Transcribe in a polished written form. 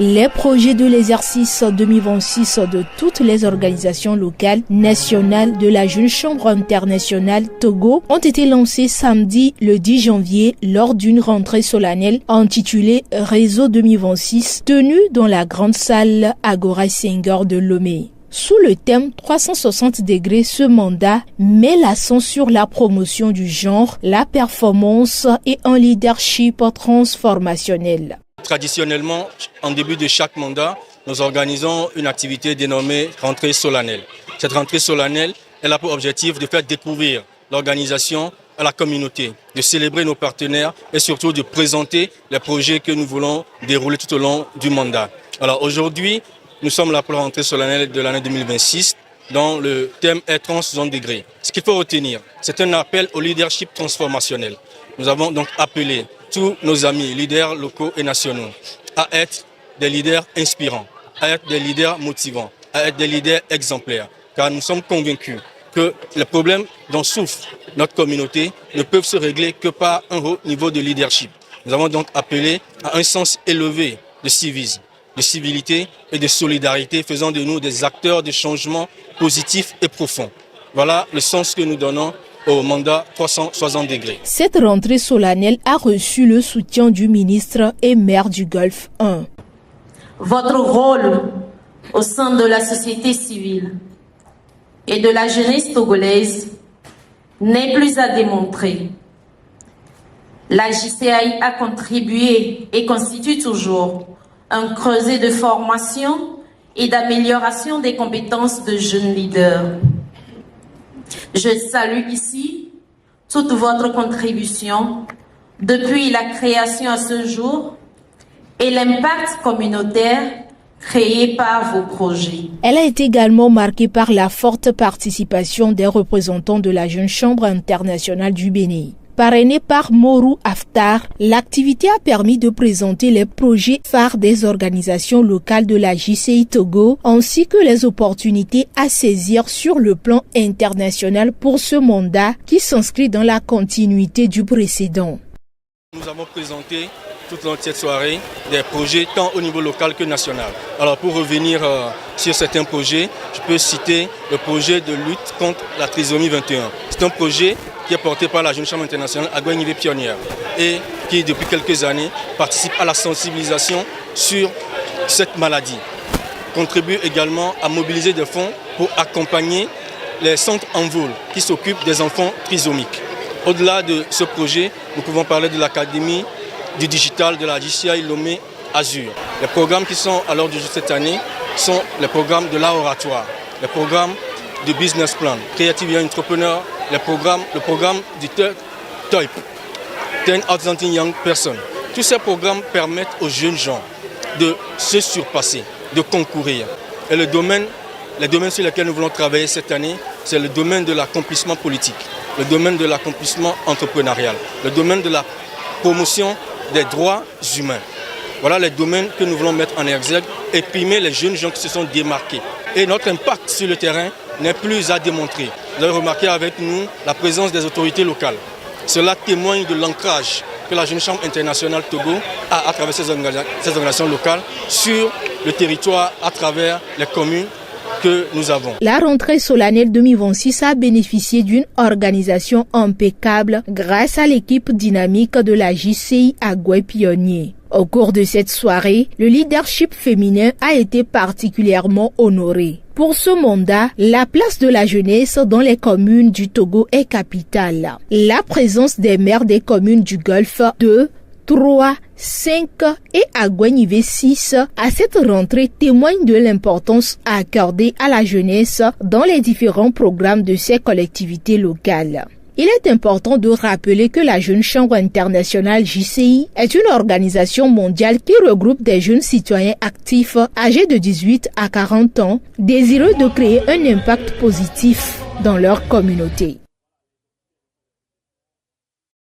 Les projets de l'exercice 2026 de toutes les organisations locales nationales de la Jeune Chambre internationale Togo ont été lancés samedi le 10 janvier lors d'une rentrée solennelle intitulée Réseau 2026 tenue dans la grande salle Agora Senghor de Lomé. Sous le thème 360 degrés, ce mandat met l'accent sur la promotion du genre, la performance et un leadership transformationnel. Traditionnellement, en début de chaque mandat, nous organisons une activité dénommée rentrée solennelle. Cette rentrée solennelle, elle a pour objectif de faire découvrir l'organisation à la communauté, de célébrer nos partenaires et surtout de présenter les projets que nous voulons dérouler tout au long du mandat. Alors aujourd'hui, nous sommes là pour la rentrée solennelle de l'année 2026, dont le thème est 360 degrés. Ce qu'il faut retenir, c'est un appel au leadership transformationnel. Nous avons donc appelé tous nos amis, leaders locaux et nationaux, à être des leaders inspirants, à être des leaders motivants, à être des leaders exemplaires. Car nous sommes convaincus que les problèmes dont souffre notre communauté ne peuvent se régler que par un haut niveau de leadership. Nous avons donc appelé à un sens élevé de civisme, de civilité et de solidarité, faisant de nous des acteurs de changement positifs et profonds. Voilà le sens que nous donnons au mandat 360 degrés. Cette rentrée solennelle a reçu le soutien du ministre et maire du Golfe 1. Votre rôle au sein de la société civile et de la jeunesse togolaise n'est plus à démontrer. La JCI a contribué et constitue toujours un creuset de formation et d'amélioration des compétences de jeunes leaders. Je salue ici toute votre contribution depuis la création à ce jour et l'impact communautaire créé par vos projets. Elle a été également marquée par la forte participation des représentants de la Jeune Chambre internationale du Bénin. Parrainée par Morou Haftar, l'activité a permis de présenter les projets phares des organisations locales de la JCI Togo ainsi que les opportunités à saisir sur le plan international pour ce mandat qui s'inscrit dans la continuité du précédent. Nous avons présenté toute cette soirée des projets tant au niveau local que national. Alors pour revenir sur certains projets, je peux citer le projet de lutte contre la trisomie 21. C'est un projet qui est porté par la Jeune Chambre internationale Agoué Pionnière et qui, depuis quelques années, participe à la sensibilisation sur cette maladie. Contribue également à mobiliser des fonds pour accompagner les centres Envol qui s'occupent des enfants trisomiques. Au-delà de ce projet, nous pouvons parler de l'Académie du digital de la JCI Lomé Azur. Les programmes qui sont à l'ordre du jour cette année sont les programmes de l'art oratoire, les programmes de business plan, Creative Young Entrepreneur, le programme du TOYP, 10 Outstanding Young Person. Tous ces programmes permettent aux jeunes gens de se surpasser, de concourir. Et les domaines sur lesquels nous voulons travailler cette année, c'est le domaine de l'accomplissement politique, le domaine de l'accomplissement entrepreneurial, le domaine de la promotion des droits humains. Voilà les domaines que nous voulons mettre en exergue et primer les jeunes gens qui se sont démarqués. Et notre impact sur le terrain n'est plus à démontrer. Vous avez remarqué avec nous la présence des autorités locales. Cela témoigne de l'ancrage que la Jeune Chambre internationale Togo a à travers ces organisations locales sur le territoire, à travers les communes que nous avons. La rentrée solennelle 2026 a bénéficié d'une organisation impeccable grâce à l'équipe dynamique de la JCI Agoué Pionnier. Au cours de cette soirée, le leadership féminin a été particulièrement honoré. Pour ce mandat, la place de la jeunesse dans les communes du Togo est capitale. La présence des maires des communes du Golfe 2, 3, 5 et Agoué 6 à cette rentrée témoigne de l'importance accordée à la jeunesse dans les différents programmes de ces collectivités locales. Il est important de rappeler que la Jeune Chambre internationale JCI est une organisation mondiale qui regroupe des jeunes citoyens actifs âgés de 18 à 40 ans, désireux de créer un impact positif dans leur communauté.